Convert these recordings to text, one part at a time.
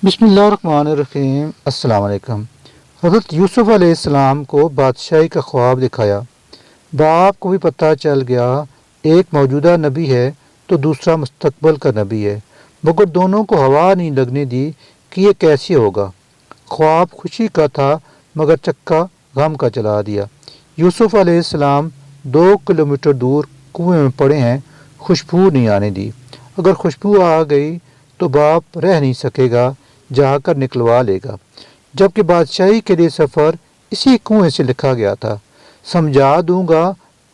بسم اللہ الرحمن الرحیم۔ السلام علیکم۔ حضرت یوسف علیہ السلام کو بادشاہی کا خواب دکھایا۔ باپ کو بھی پتہ چل گیا ایک موجودہ نبی ہے تو دوسرا مستقبل کا نبی ہے، مگر دونوں کو ہوا نہیں لگنے دی کہ یہ کیسے ہوگا۔ خواب خوشی کا تھا مگر چکا غم کا چلا دیا۔ یوسف علیہ السلام 2 کلومیٹر دور کنویں میں پڑے ہیں، خوشبو نہیں آنے دی۔ اگر خوشبو آ گئی تو باپ رہ نہیں سکے گا، جا کر نکلوا لے گا، جبکہ بادشاہی کے لیے سفر اسی کنویں سے لکھا گیا تھا۔ سمجھا دوں گا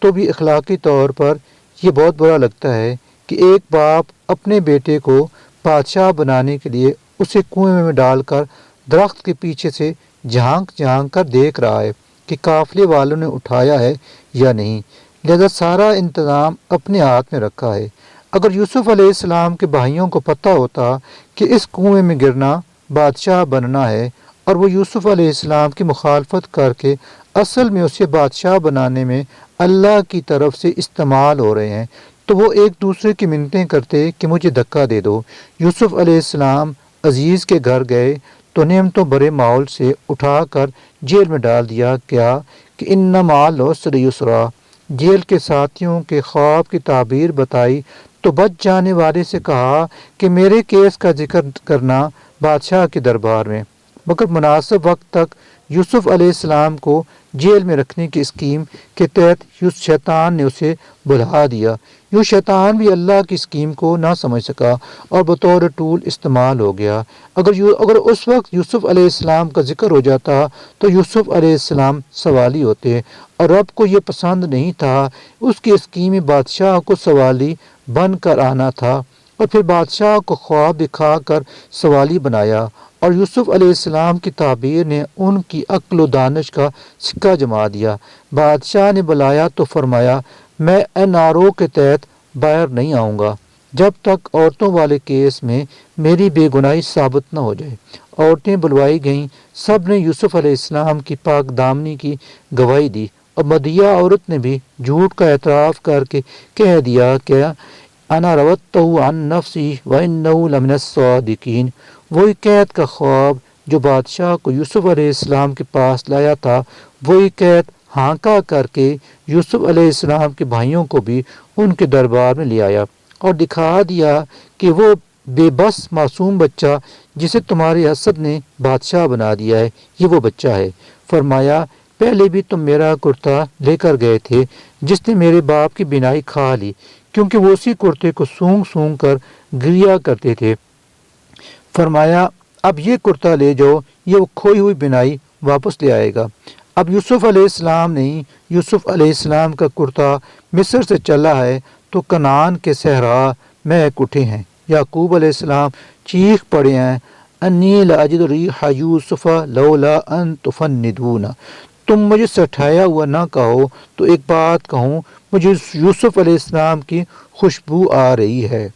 تو بھی اخلاقی طور پر یہ بہت برا لگتا ہے کہ ایک باپ اپنے بیٹے کو بادشاہ بنانے کے لیے اسے کنویں میں ڈال کر درخت کے پیچھے سے جھانک جھانک کر دیکھ رہا ہے کہ قافلے والوں نے اٹھایا ہے یا نہیں، لہذا سارا انتظام اپنے ہاتھ میں رکھا ہے۔ اگر یوسف علیہ السلام کے بھائیوں کو پتہ ہوتا کہ اس کنویں میں گرنا بادشاہ بننا ہے اور وہ یوسف علیہ السلام کی مخالفت کر کے اصل میں اسے بادشاہ بنانے میں اللہ کی طرف سے استعمال ہو رہے ہیں، تو وہ ایک دوسرے کی منتیں کرتے کہ مجھے دھکا دے دو۔ یوسف علیہ السلام عزیز کے گھر گئے تو نعمتوں بھرے ماحول سے اٹھا کر جیل میں ڈال دیا کیا کہ ان مع العسر یسرا، جیل کے ساتھیوں کے خواب کی تعبیر بتائی تو بچ جانے والے سے کہا کہ میرے کیس کا ذکر کرنا بادشاہ کے دربار میں، مگر مناسب وقت تک یوسف علیہ السلام کو جیل میں رکھنے کی اسکیم کے تحت شیطان نے اسے بھلا دیا۔ یوں شیطان بھی اللہ کی اسکیم کو نہ سمجھ سکا اور بطور ٹول استعمال ہو گیا۔ اگر اس وقت یوسف علیہ السلام کا ذکر ہو جاتا تو یوسف علیہ السلام سوالی ہوتے، اور رب کو یہ پسند نہیں تھا۔ اس کی اسکیم بادشاہ کو سوالی بن کر آنا تھا اور پھر بادشاہ کو خواب دکھا کر سوالی بنایا، اور یوسف علیہ السلام کی تعبیر نے ان کی عقل و دانش کا سکہ جما دیا۔ بادشاہ نے بلایا تو فرمایا میں NRO کے تحت باہر نہیں آؤں گا جب تک عورتوں والے کیس میں میری بے گناہی ثابت نہ ہو جائے۔ عورتیں بلوائی گئیں، سب نے یوسف علیہ السلام کی پاک دامنی کی گواہی دی، اور مدیہ عورت نے بھی جھوٹ کا اعتراف کر کے کہہ دیا کہ انا روتہ عن نفسی وانہ لمن الصادقین۔ وہی قید کا خواب جو بادشاہ کو یوسف علیہ السلام کے پاس لایا تھا، وہی قید ہانکا کر کے یوسف علیہ السلام کے بھائیوں کو بھی ان کے دربار میں لے آیا اور دکھا دیا کہ وہ بے بس معصوم بچہ جسے تمہارے حسد نے بادشاہ بنا دیا ہے، یہ وہ بچہ ہے۔ فرمایا پہلے بھی تم میرا کرتا لے کر گئے تھے جس نے میرے باپ کی بینائی کھا لی، کیونکہ وہ اسی کرتے کو سونگ سونگ کر گریا کرتے تھے۔ فرمایا اب یہ کرتا لے جاؤ، یہ وہ کھوئی ہوئی بینائی واپس لے آئے گا۔ اب یوسف علیہ السلام نہیں، یوسف علیہ السلام کا کرتا مصر سے چلا ہے تو کنعان کے صحرا میں اٹھے ہیں۔ یعقوب علیہ السلام چیخ پڑے ہیں انی لاجد ریح یوسف لولا ان تفندون۔ تم مجھے سٹھایا ہوا نہ کہو تو ایک بات کہوں، مجھے یوسف علیہ السلام کی خوشبو آ رہی ہے۔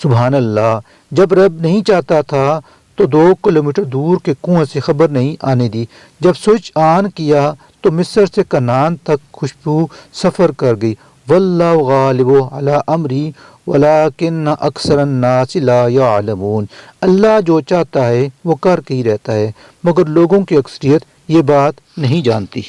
سبحان اللہ۔ جب رب نہیں چاہتا تھا تو 2 کلومیٹر دور کے کنویں سے خبر نہیں آنے دی، جب سوئچ آن کیا تو مصر سے کنعان تک خوشبو سفر کر گئی۔ واللہ غالب علی امری ولکن اکثر الناس لا یعلمون۔ اللہ جو چاہتا ہے وہ کر کے ہی رہتا ہے، مگر لوگوں کی اکثریت یہ بات نہیں جانتی۔